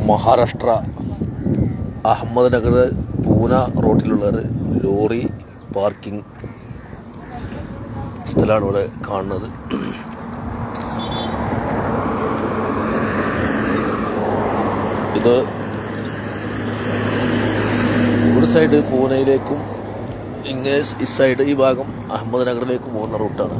Maharashtra Ahmednagar Pune റോഡിലുള്ളൊരു lorry parking സ്ഥലമാണ് ഇവിടെ കാണുന്നത്. ഇത് ഒരു സൈഡ് പൂനെയിലേക്കും ഇങ്ങനെ ഈ സൈഡ് ഈ ഭാഗം അഹമ്മദ്നഗറിലേക്ക് പോകുന്ന റൂട്ടാണ്.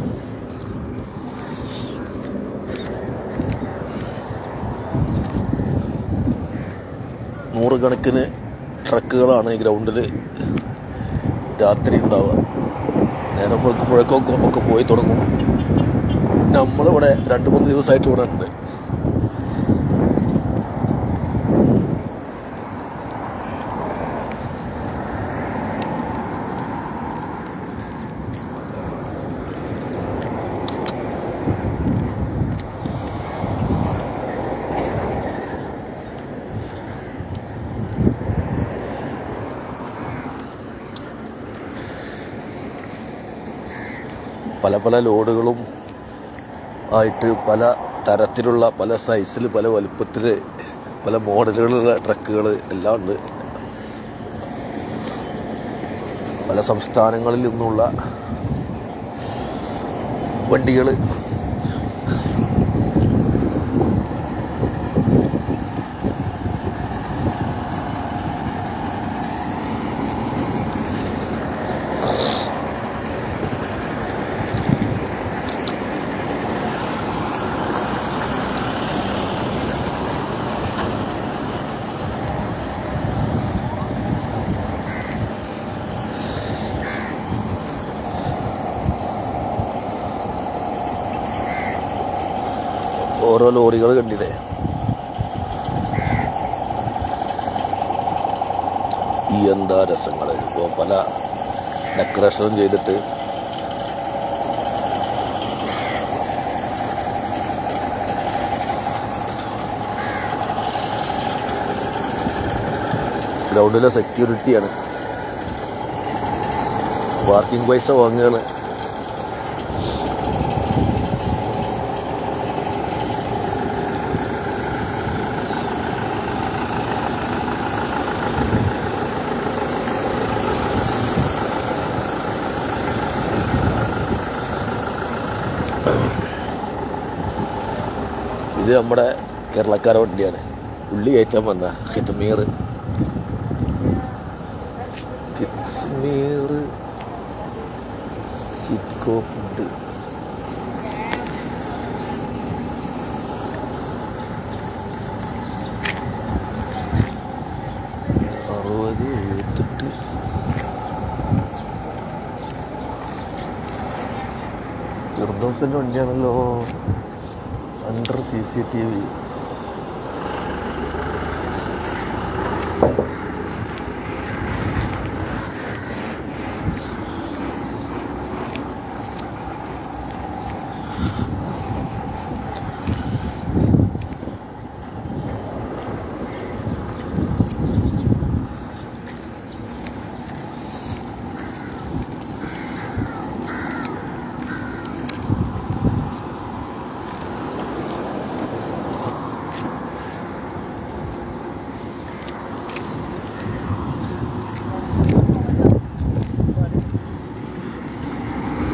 നൂറുകണക്കിന് ട്രക്കുകളാണ് ഈ ഗ്രൗണ്ടിൽ രാത്രി ഉണ്ടാവുക. നേരം വെളുക്കുമ്പോഴേക്കൊക്കെ ഒക്കെ പോയി തുടങ്ങും. നമ്മളിവിടെ 2-3 ദിവസമായിട്ട് ഇവിടെ ഉണ്ട്. പല പല ലോഡുകളും ആയിട്ട് പല തരത്തിലുള്ള പല സൈസിൽ പല വലുപ്പത്തിൽ പല മോഡലുകളുള്ള ട്രക്കുകൾ എല്ലാം ഉണ്ട്. പല സംസ്ഥാനങ്ങളിൽ നിന്നുള്ള വണ്ടികൾ ഓരോ ലോറികൾ കണ്ടില്ലേ. ഈ എന്താ രസങ്ങൾ! ഇപ്പോൾ പല ഡെക്കറേഷനും ചെയ്തിട്ട് ഗ്രൗണ്ടിലെ സെക്യൂരിറ്റിയാണ്. പാർക്കിംഗ് പൈസ വാങ്ങുകയാണ്. ഇത് നമ്മുടെ കേരളക്കാരുടെ വണ്ടിയാണ്. ഉള്ളി കയറ്റാൻ വന്ന കിറ്റ്മീർ സിറ്റ്കോ ഫുഡ്. ഫിർദൗസിൻ്റെ വണ്ടിയാണല്ലോ. Under CCTV.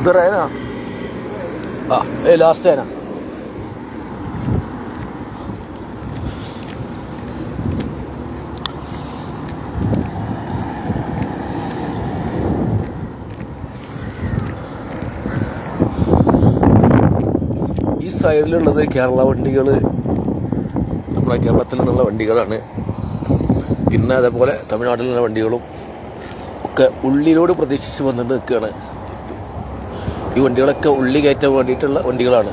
इधर है ना? हाँ, ये लास्ट है ना? ഈ സൈഡിലുള്ളത് കേരള വണ്ടികൾ, നമ്മുടെ കേരളത്തിൽ നിന്നുള്ള വണ്ടികളാണ്. പിന്നെ അതേപോലെ തമിഴ്നാട്ടിൽ നിന്നുള്ള വണ്ടികളും ഒക്കെ ഉള്ളിലോട് പ്രതീക്ഷിച്ച് വന്നിട്ട് നിൽക്കുകയാണ്. ഈ വണ്ടികളൊക്കെ ഉള്ളി കയറ്റാൻ വേണ്ടിയിട്ടുള്ള വണ്ടികളാണ്.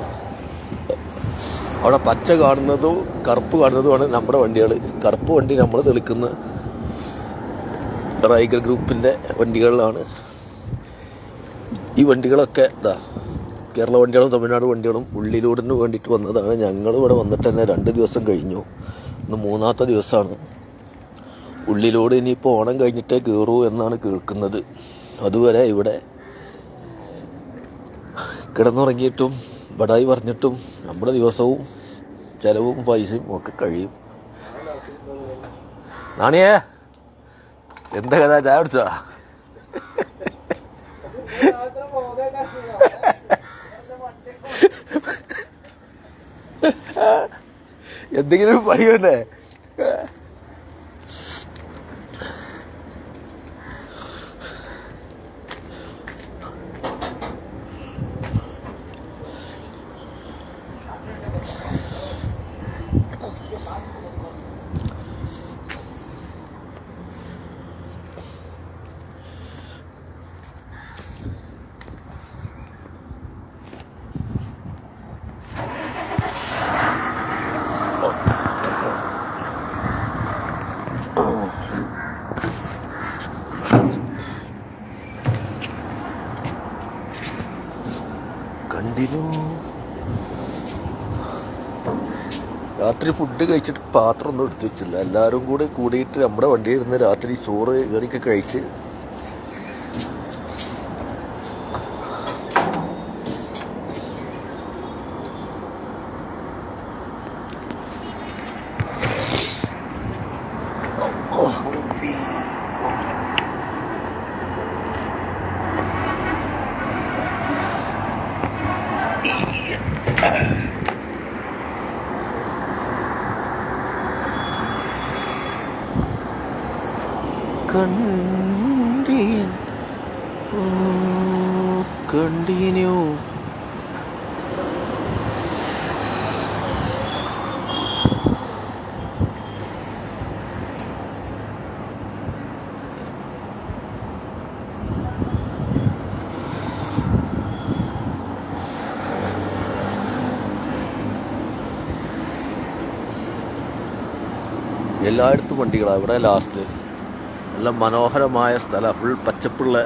അവിടെ പച്ച കാണുന്നതും കറുപ്പ് കാണുന്നതുമാണ് നമ്മുടെ വണ്ടികൾ. കറുപ്പ് വണ്ടി നമ്മൾ തെളിക്കുന്ന റൈഗർ ഗ്രൂപ്പിൻ്റെ വണ്ടികളിലാണ്. ഈ വണ്ടികളൊക്കെ കേരള വണ്ടികളും തമിഴ്നാട് വണ്ടികളും ഉള്ളിലൂടിന് വേണ്ടിയിട്ട് വന്നതാണ്. ഞങ്ങളിവിടെ വന്നിട്ട് തന്നെ 2 ദിവസം കഴിഞ്ഞു. ഇന്ന് 3ാമത്തെ ദിവസമാണ്. ഉള്ളിലോട് ഇനിയിപ്പോൾ ഓണം കഴിഞ്ഞിട്ടേ കയറൂ എന്നാണ് കേൾക്കുന്നത്. അതുവരെ ഇവിടെ കിടന്നുറങ്ങിയിട്ടും ബടായി പറഞ്ഞിട്ടും നമ്മുടെ ദിവസവും ചിലവും പൈസയും ഒക്കെ കഴിയും. നാണിയേ എന്താ കഥ ചായ കുടിച്ചോ? എന്തെങ്കിലും ഒരു പണി വേണ്ടേ? കണ്ടിന്യൂ. രാത്രി ഫുഡ് കഴിച്ചിട്ട് പാത്രം ഒന്നും എടുത്തു വെച്ചില്ല. എല്ലാവരും കൂടെ കൂടിയിട്ട് നമ്മുടെ വണ്ടിയിൽ ഇരുന്ന് രാത്രി ചോറ് കറിയൊക്കെ കഴിച്ച് കണ്ടിന്യൂ. എല്ലായിടത്തും വണ്ടികളാണ്. ഇവിടെ ലാസ്റ്റ് നല്ല മനോഹരമായ സ്ഥലം, ഫുൾ പച്ചപ്പുള്ള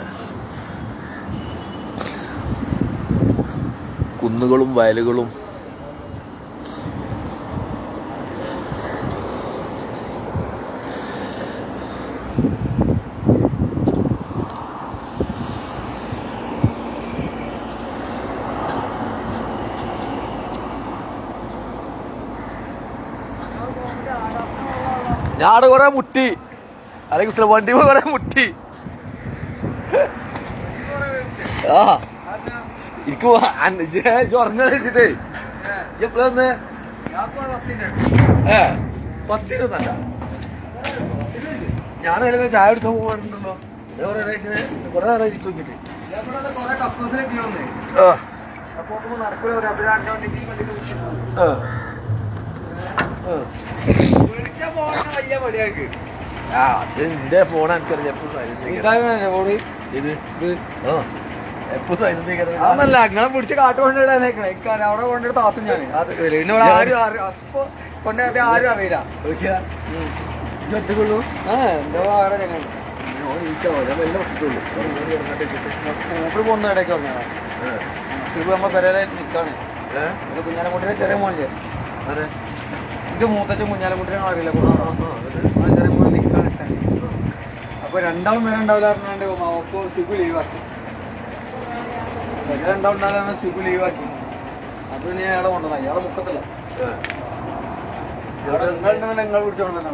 കുന്നുകളും വയലുകളും. ഞാട് കുറെ മുട്ടി, അല്ലെങ്കിൽ വണ്ടി കുറെ മുട്ടി. ആ എനിക്ക് ഉറങ്ങിട്ടേ എപ്പോഴാ വന്ന്? 10 ഞാൻ ചായ എടുക്കാൻ പോകാറുണ്ടല്ലോ. കുറെ നേരം ഇരിച്ചു നോക്കിട്ട് വലിയ പടിയാക്ക്. അത് എന്റെ ഫോൺ എനിക്കറിയാം. അതല്ല അങ്ങനെ പിടിച്ച് കാട്ടു കൊണ്ടിടാനേക്കണേ. അവിടെ കൊണ്ടിട്ട് താത്തും ഞാൻ എന്നോട് ആരും അപ്പൊ കൊണ്ടേ ആരും അറിയില്ല. ഒറ്റക്കുള്ളൂ. എന്തോ വേറെ ഞങ്ങൾ പോകുന്ന ഇടയ്ക്ക് പറഞ്ഞാ സിബു നമ്മ പെരയിലായിട്ട് നിക്കാണ്. കുഞ്ഞാലക്കുട്ടിയുടെ ചെറിയ മോനില്ലേ, എന്റെ മൂത്തച്ഛൻ കുഞ്ഞാലക്കുട്ടിനെ അറിയില്ല. ചെറിയ മോൻ നിക്കാണ്. അപ്പൊ രണ്ടാളും വരണ്ടാവില്ല പറഞ്ഞാണ്ട് അപ്പൊ സിബു ലീവാക്കി. രണ്ടാളുണ്ടാകാൻ സിബു ലീവാക്കി. അപ്പൊ ഇനി അയാളെ കൊണ്ടുവന്ന അയാളെ മുക്കത്തില്ല. നിങ്ങൾ പിടിച്ചോണ്ടല്ലേ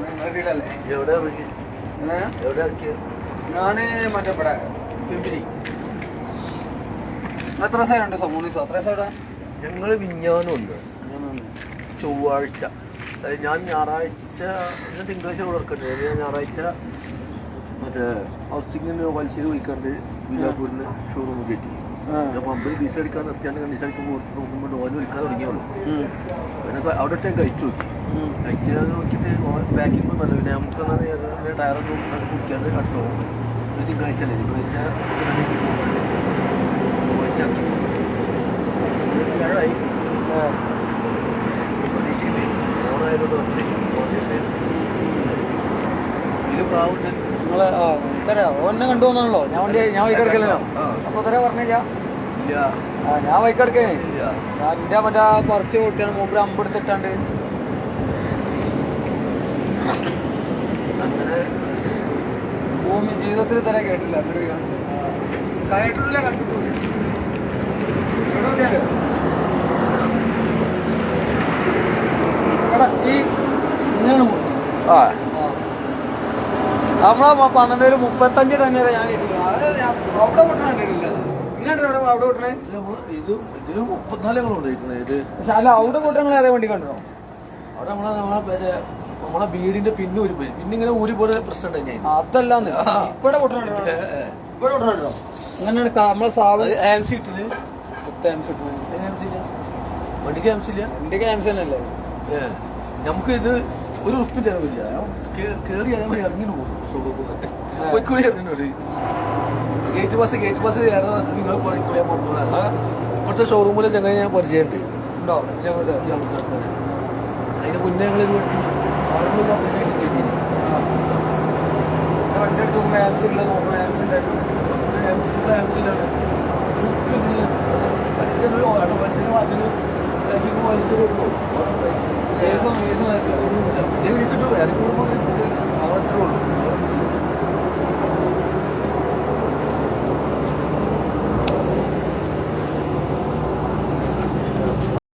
ഞാന് മറ്റേ ഇവിടെ പിമ്പിരി. എത്ര സൈഡുണ്ട്? സമൂണീസോ എത്ര സൈഡാ? ഞങ്ങള് വിഞ്ഞാനുണ്ട്. ചൊവ്വാഴ്ച ഞാൻ ഞായറാഴ്ച തിങ്കളാഴ്ച കൊടുക്കണ്ടേ. ഞാൻ ഞായറാഴ്ച മറ്റേ ഹൗസിങ്ങിന് വലിശ്ശേരി പോയിക്കാണ്ട് വില്ലാപ്പൂരിന് ഷോറൂം കയറ്റി. ഞാൻ പമ്പിൽ ഡീസൽ അടിക്കാൻ നിർത്തിയാണ്ട് ഡീസൽ അടിക്കുമ്പോൾ നോക്കുമ്പോൾ ഓന് വിളിക്കാൻ തുടങ്ങിയുള്ളൂ. പിന്നെ അവിടെ ഇട്ട് കഴിച്ചു നോക്കി. കഴിച്ച് നോക്കിയിട്ട് പാക്കിംഗ് നല്ല. പിന്നെ നമുക്ക് ടയറൊന്നും കുടിക്കാണ്ട് അടുത്ത് പോകും. തിങ്കളാഴ്ച അല്ലേ, തിങ്കളാഴ്ച വ്യാഴായി പ്രതീക്ഷയില്ലേ ഓണായതുകൊണ്ട് ഇത് പ്രാവുണ്ട്. നിങ്ങളെ ഓന്നെ കണ്ടുപോകുന്നാണല്ലോ. ഞാൻ വൈക്കെടുക്കല്ലോ. അപ്പൊ തരാ പറഞ്ഞില്ല. ഞാൻ വൈക്കെടുക്കേ. ഞാൻ എന്റെ മറ്റേ പറിച്ച് കൂട്ടിയാണ് മൂപ്പര് അമ്പെടുത്തിട്ടാണ്ട് അങ്ങനെ ഭൂമി ജീവിതത്തിൽ തരാൻ കേട്ടില്ല. കേട്ടിട്ടില്ല, കണ്ടിട്ടില്ല. ഈ ഇങ്ങനെയാണ് ആ നമ്മളെ 12-35 ടൺ വരെ ഞാൻ അവിടെ കൊട്ടണ കണ്ടിട്ടില്ല. ഇങ്ങോട്ട് അവിടെ കൊട്ടണേ ഇത് ഇതിന് 34 ഇത്. പക്ഷെ അല്ല അവിടെ കൊട്ടങ്ങൾ ഏതാ വണ്ടി കണ്ടോ? അവിടെ നമ്മളെ വീടിന്റെ പിന്നൂരി പോയി പിന്നിങ്ങനെ ഊരി പോലെ പ്രശ്നം ഉണ്ടായി. അതല്ലാന്ന് ഇവിടെ കൊട്ടണോ? ഇവിടെ കൊട്ടണോ? അങ്ങനെയാണ് നമ്മളെ സാധനം ആംസി ഇട്ടില് വണ്ടിക്ക് ആംസി ഇല്ല. വണ്ടിക്ക് ക്യാൻസൽ അല്ലേ? നമുക്ക് ഇത് ഒരു ഉറപ്പില്ല കേറി ഇറങ്ങി പോകും. ഗേറ്റ് പാസ് നിങ്ങൾ ഇപ്പോഴത്തെ ഷോറൂമിലെ ചങ്ങനെ ഞാൻ പരിചയമുണ്ട്. ഉണ്ടോ? അതിന് മുന്നേ ഞങ്ങൾ വണ്ടി എടുക്കുമ്പോൾ ആംസില്ല നോക്കണം. ആംസിലാണ് മനുഷ്യന് അതിന് വലിച്ചു കൊടുക്കും.